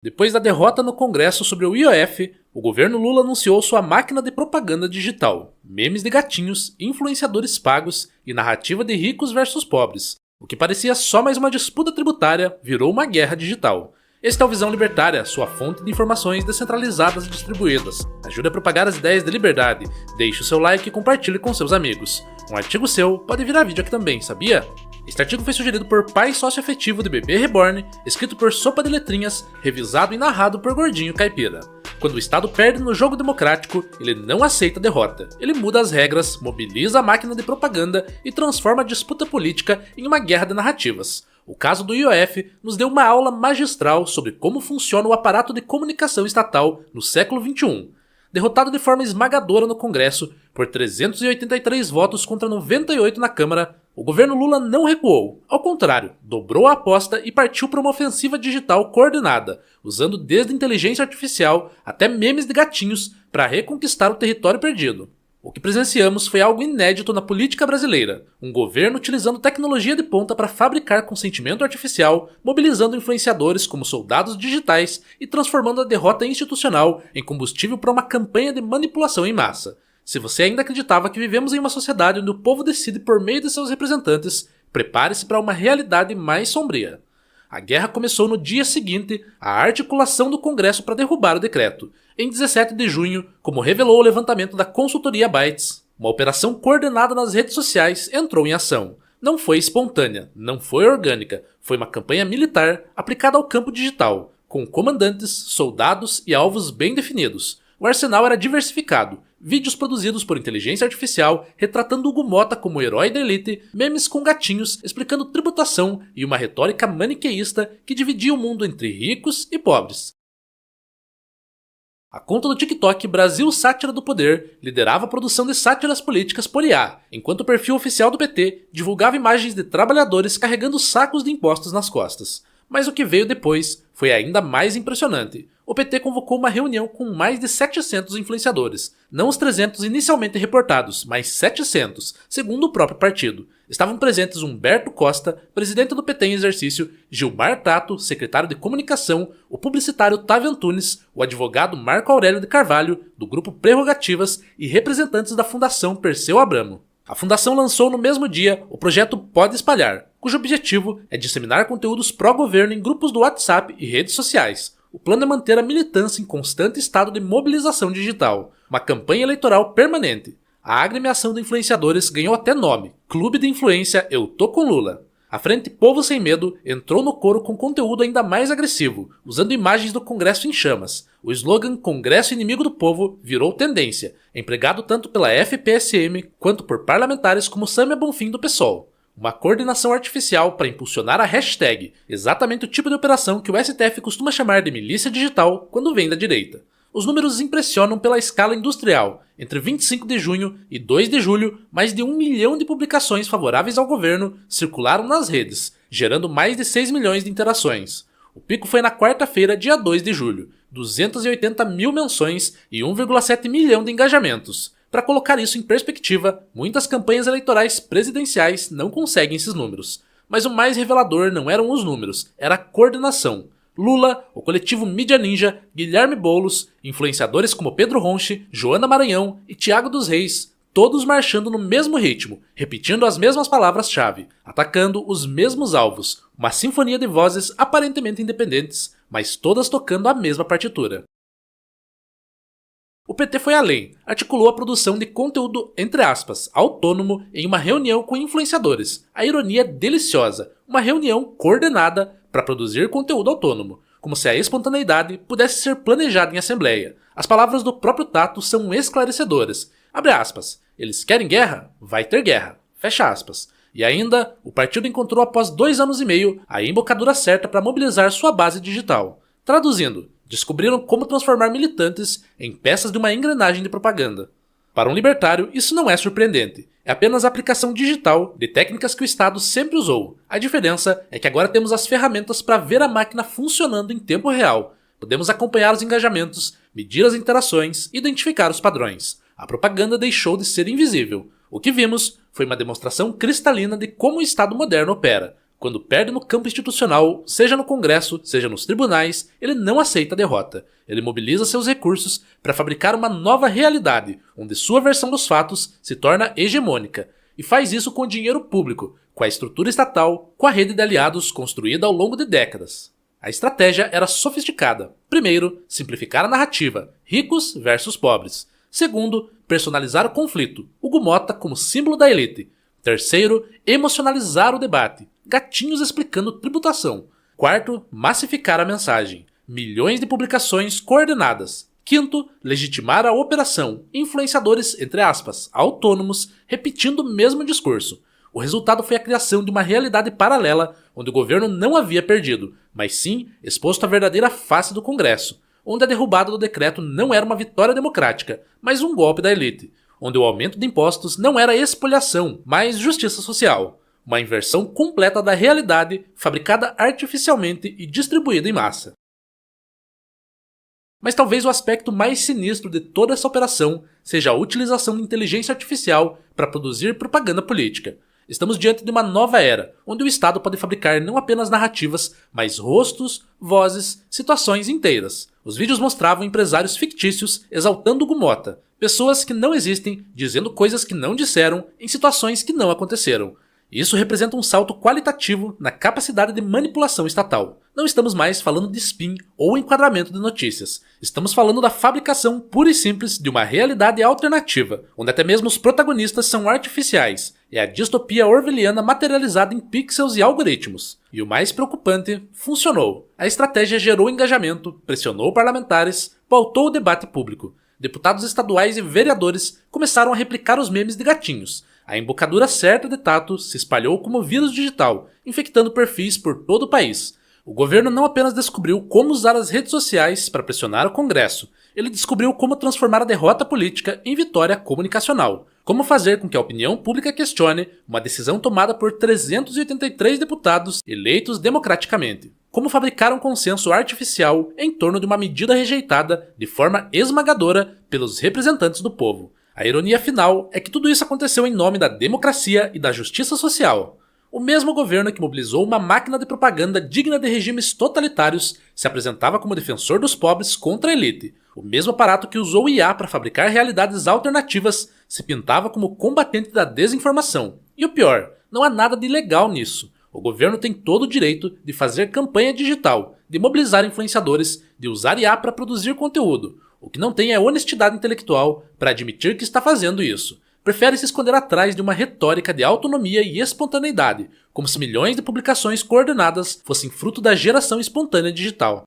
Depois da derrota no Congresso sobre o IOF, o governo Lula anunciou sua máquina de propaganda digital, memes de gatinhos, influenciadores pagos e narrativa de ricos versus pobres. O que parecia só mais uma disputa tributária virou uma guerra digital. Este é o Visão Libertária, sua fonte de informações descentralizadas e distribuídas. Ajude a propagar as ideias de liberdade. Deixe o seu like e compartilhe com seus amigos. Um artigo seu pode virar vídeo aqui também, sabia? Este artigo foi sugerido por pai sócio-afetivo de bebê reborn, escrito por Sopa de Letrinhas, revisado e narrado por Gordinho Caipira. Quando o Estado perde no jogo democrático, ele não aceita a derrota. Ele muda as regras, mobiliza a máquina de propaganda e transforma a disputa política em uma guerra de narrativas. O caso do IOF nos deu uma aula magistral sobre como funciona o aparato de comunicação estatal no século XXI. Derrotado de forma esmagadora no Congresso, por 383 votos contra 98 na Câmara, o governo Lula não recuou. Ao contrário, dobrou a aposta e partiu para uma ofensiva digital coordenada, usando desde inteligência artificial até memes de gatinhos para reconquistar o território perdido. O que presenciamos foi algo inédito na política brasileira, um governo utilizando tecnologia de ponta para fabricar consentimento artificial, mobilizando influenciadores como soldados digitais e transformando a derrota institucional em combustível para uma campanha de manipulação em massa. Se você ainda acreditava que vivemos em uma sociedade onde o povo decide por meio de seus representantes, prepare-se para uma realidade mais sombria. A guerra começou no dia seguinte à articulação do Congresso para derrubar o decreto. Em 17 de junho, como revelou o levantamento da consultoria Bytes, uma operação coordenada nas redes sociais entrou em ação. Não foi espontânea, não foi orgânica, foi uma campanha militar aplicada ao campo digital, com comandantes, soldados e alvos bem definidos. O arsenal era diversificado, vídeos produzidos por inteligência artificial retratando Hugo Motta como herói da elite, memes com gatinhos explicando tributação e uma retórica maniqueísta que dividia o mundo entre ricos e pobres. A conta do TikTok Brasil Sátira do Poder liderava a produção de sátiras políticas por IA, enquanto o perfil oficial do PT divulgava imagens de trabalhadores carregando sacos de impostos nas costas. Mas o que veio depois foi ainda mais impressionante. O PT convocou uma reunião com mais de 700 influenciadores. Não os 300 inicialmente reportados, mas 700, segundo o próprio partido. Estavam presentes Humberto Costa, presidente do PT em exercício, Gilmar Tato, secretário de comunicação, o publicitário Otávio Antunes, o advogado Marco Aurélio de Carvalho, do grupo Prerrogativas e representantes da Fundação Perseu Abramo. A Fundação lançou no mesmo dia o projeto Pode Espalhar, cujo objetivo é disseminar conteúdos pró-governo em grupos do WhatsApp e redes sociais. O plano é manter a militância em constante estado de mobilização digital, uma campanha eleitoral permanente. A agremiação de influenciadores ganhou até nome, Clube de Influência Eu Tô com Lula. A Frente Povo Sem Medo entrou no coro com conteúdo ainda mais agressivo, usando imagens do Congresso em chamas. O slogan Congresso Inimigo do Povo virou tendência, empregado tanto pela FPSM quanto por parlamentares como Sâmia Bonfim do PSOL. Uma coordenação artificial para impulsionar a hashtag, exatamente o tipo de operação que o STF costuma chamar de milícia digital quando vem da direita. Os números impressionam pela escala industrial. Entre 25 de junho e 2 de julho, mais de 1 milhão de publicações favoráveis ao governo circularam nas redes, gerando mais de 6 milhões de interações. O pico foi na quarta-feira, dia 2 de julho, 280 mil menções e 1,7 milhão de engajamentos. Para colocar isso em perspectiva, muitas campanhas eleitorais presidenciais não conseguem esses números. Mas o mais revelador não eram os números, era a coordenação. Lula, o coletivo Mídia Ninja, Guilherme Boulos, influenciadores como Pedro Ronchi, Joana Maranhão e Thiago dos Reis, todos marchando no mesmo ritmo, repetindo as mesmas palavras-chave, atacando os mesmos alvos, uma sinfonia de vozes aparentemente independentes, mas todas tocando a mesma partitura. O PT foi além, articulou a produção de conteúdo, entre aspas, autônomo em uma reunião com influenciadores. A ironia é deliciosa, uma reunião coordenada para produzir conteúdo autônomo, como se a espontaneidade pudesse ser planejada em assembleia. As palavras do próprio Tato são esclarecedoras. Abre aspas, eles querem guerra? Vai ter guerra. Fecha aspas. E ainda, o partido encontrou após 2 anos e meio a embocadura certa para mobilizar sua base digital. Traduzindo, descobriram como transformar militantes em peças de uma engrenagem de propaganda. Para um libertário, isso não é surpreendente. É apenas a aplicação digital de técnicas que o Estado sempre usou. A diferença é que agora temos as ferramentas para ver a máquina funcionando em tempo real. Podemos acompanhar os engajamentos, medir as interações e identificar os padrões. A propaganda deixou de ser invisível. O que vimos foi uma demonstração cristalina de como o Estado moderno opera, Quando perde no campo institucional, seja no Congresso, seja nos tribunais, ele não aceita a derrota. Ele mobiliza seus recursos para fabricar uma nova realidade, onde sua versão dos fatos se torna hegemônica. E faz isso com o dinheiro público, com a estrutura estatal, com a rede de aliados construída ao longo de décadas. A estratégia era sofisticada. Primeiro, simplificar a narrativa, ricos versus pobres. Segundo, personalizar o conflito, Hugo Motta como símbolo da elite. Terceiro, emocionalizar o debate, gatinhos explicando tributação. Quarto, massificar a mensagem, milhões de publicações coordenadas. Quinto, legitimar a operação, influenciadores, entre aspas, autônomos, repetindo o mesmo discurso. O resultado foi a criação de uma realidade paralela, onde o governo não havia perdido, mas sim exposto à verdadeira face do Congresso, onde a derrubada do decreto não era uma vitória democrática, mas um golpe da elite, onde o aumento de impostos não era espoliação, mas justiça social, uma inversão completa da realidade fabricada artificialmente e distribuída em massa. Mas talvez o aspecto mais sinistro de toda essa operação seja a utilização de inteligência artificial para produzir propaganda política. Estamos diante de uma nova era, onde o Estado pode fabricar não apenas narrativas, mas rostos, vozes, situações inteiras. Os vídeos mostravam empresários fictícios exaltando Hugo Motta, pessoas que não existem, dizendo coisas que não disseram, em situações que não aconteceram. Isso representa um salto qualitativo na capacidade de manipulação estatal. Não estamos mais falando de spin ou enquadramento de notícias. Estamos falando da fabricação pura e simples de uma realidade alternativa, onde até mesmo os protagonistas são artificiais. É a distopia orwelliana materializada em pixels e algoritmos. E o mais preocupante, funcionou. A estratégia gerou engajamento, pressionou parlamentares, pautou o debate público. Deputados estaduais e vereadores começaram a replicar os memes de gatinhos. A embocadura certa de Tato se espalhou como vírus digital, infectando perfis por todo o país. O governo não apenas descobriu como usar as redes sociais para pressionar o Congresso, ele descobriu como transformar a derrota política em vitória comunicacional. Como fazer com que a opinião pública questione uma decisão tomada por 383 deputados eleitos democraticamente. Como fabricar um consenso artificial em torno de uma medida rejeitada de forma esmagadora pelos representantes do povo. A ironia final é que tudo isso aconteceu em nome da democracia e da justiça social. O mesmo governo que mobilizou uma máquina de propaganda digna de regimes totalitários se apresentava como defensor dos pobres contra a elite. O mesmo aparato que usou o IA para fabricar realidades alternativas se pintava como combatente da desinformação. E o pior, não há nada de ilegal nisso. O governo tem todo o direito de fazer campanha digital, de mobilizar influenciadores, de usar IA para produzir conteúdo. O que não tem é honestidade intelectual para admitir que está fazendo isso. Prefere se esconder atrás de uma retórica de autonomia e espontaneidade, como se milhões de publicações coordenadas fossem fruto da geração espontânea digital.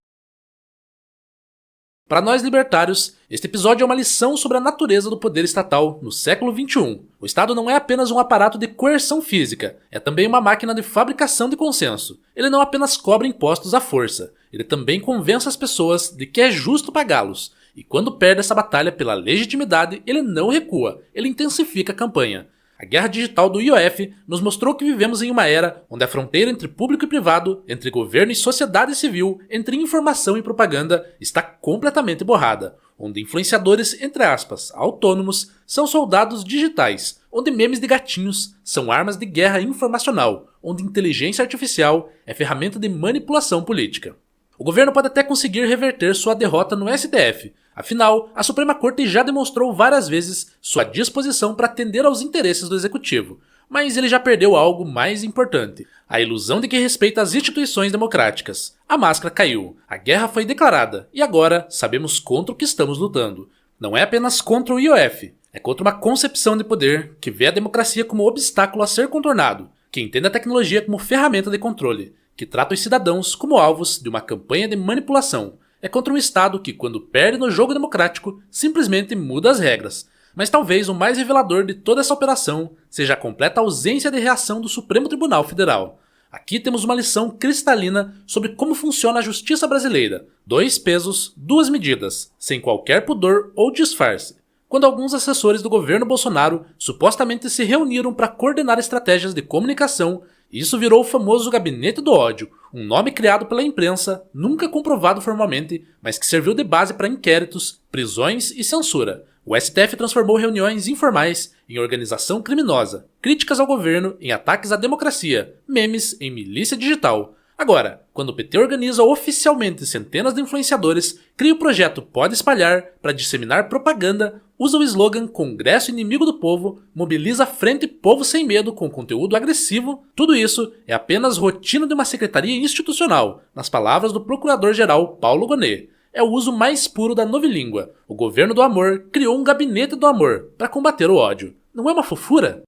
Para nós libertários, este episódio é uma lição sobre a natureza do poder estatal no século XXI. O Estado não é apenas um aparato de coerção física, é também uma máquina de fabricação de consenso. Ele não apenas cobra impostos à força, ele também convence as pessoas de que é justo pagá-los. E quando perde essa batalha pela legitimidade, ele não recua, ele intensifica a campanha. A guerra digital do IOF nos mostrou que vivemos em uma era onde a fronteira entre público e privado, entre governo e sociedade civil, entre informação e propaganda, está completamente borrada. Onde influenciadores, entre aspas, autônomos, são soldados digitais, onde memes de gatinhos são armas de guerra informacional, onde inteligência artificial é ferramenta de manipulação política. O governo pode até conseguir reverter sua derrota no STF. Afinal, a Suprema Corte já demonstrou várias vezes sua disposição para atender aos interesses do Executivo. Mas ele já perdeu algo mais importante: a ilusão de que respeita as instituições democráticas. A máscara caiu, a guerra foi declarada, e agora sabemos contra o que estamos lutando. Não é apenas contra o IOF, é contra uma concepção de poder que vê a democracia como obstáculo a ser contornado, que entende a tecnologia como ferramenta de controle, que trata os cidadãos como alvos de uma campanha de manipulação. É contra um Estado que, quando perde no jogo democrático, simplesmente muda as regras. Mas talvez o mais revelador de toda essa operação seja a completa ausência de reação do Supremo Tribunal Federal. Aqui temos uma lição cristalina sobre como funciona a justiça brasileira. 2 pesos, 2 medidas, sem qualquer pudor ou disfarce. Quando alguns assessores do governo Bolsonaro supostamente se reuniram para coordenar estratégias de comunicação, isso virou o famoso Gabinete do Ódio, um nome criado pela imprensa, nunca comprovado formalmente, mas que serviu de base para inquéritos, prisões e censura. O STF transformou reuniões informais em organização criminosa, críticas ao governo em ataques à democracia, memes em milícia digital. Agora, quando o PT organiza oficialmente centenas de influenciadores, cria o projeto Pode Espalhar para disseminar propaganda, usa o slogan Congresso Inimigo do Povo, mobiliza a Frente Povo Sem Medo com conteúdo agressivo, tudo isso é apenas rotina de uma secretaria institucional, nas palavras do Procurador-Geral Paulo Gonet. É o uso mais puro da novilíngua. O governo do amor criou um gabinete do amor para combater o ódio. Não é uma fofura?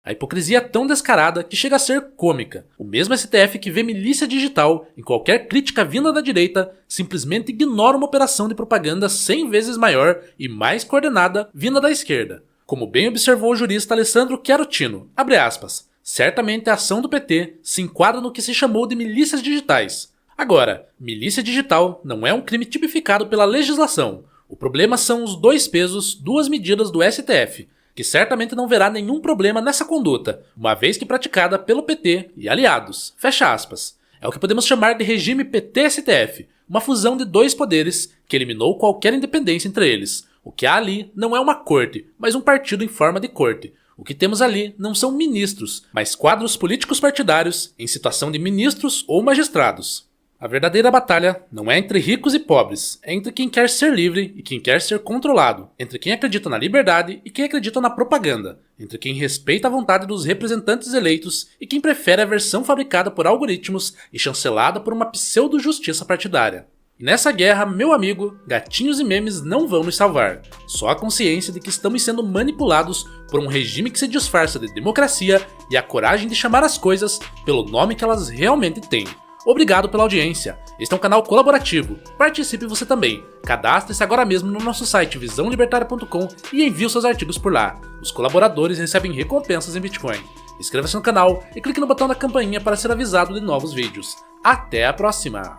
A hipocrisia é tão descarada que chega a ser cômica. O mesmo STF que vê milícia digital em qualquer crítica vinda da direita simplesmente ignora uma operação de propaganda 100 vezes maior e mais coordenada vinda da esquerda. Como bem observou o jurista Alessandro Chiarotino, abre aspas, certamente a ação do PT se enquadra no que se chamou de milícias digitais. Agora, milícia digital não é um crime tipificado pela legislação. O problema são os dois pesos, duas medidas do STF, que certamente não verá nenhum problema nessa conduta, uma vez que praticada pelo PT e aliados. Fecha aspas. É o que podemos chamar de regime PT-STF, uma fusão de dois poderes que eliminou qualquer independência entre eles. O que há ali não é uma corte, mas um partido em forma de corte. O que temos ali não são ministros, mas quadros políticos partidários em situação de ministros ou magistrados. A verdadeira batalha não é entre ricos e pobres, é entre quem quer ser livre e quem quer ser controlado, entre quem acredita na liberdade e quem acredita na propaganda, entre quem respeita a vontade dos representantes eleitos e quem prefere a versão fabricada por algoritmos e chancelada por uma pseudo-justiça partidária. E nessa guerra, meu amigo, gatinhos e memes não vão nos salvar, só a consciência de que estamos sendo manipulados por um regime que se disfarça de democracia e a coragem de chamar as coisas pelo nome que elas realmente têm. Obrigado pela audiência. Este é um canal colaborativo. Participe você também. Cadastre-se agora mesmo no nosso site visãolibertaria.com e envie os seus artigos por lá. Os colaboradores recebem recompensas em Bitcoin. Inscreva-se no canal e clique no botão da campainha para ser avisado de novos vídeos. Até a próxima!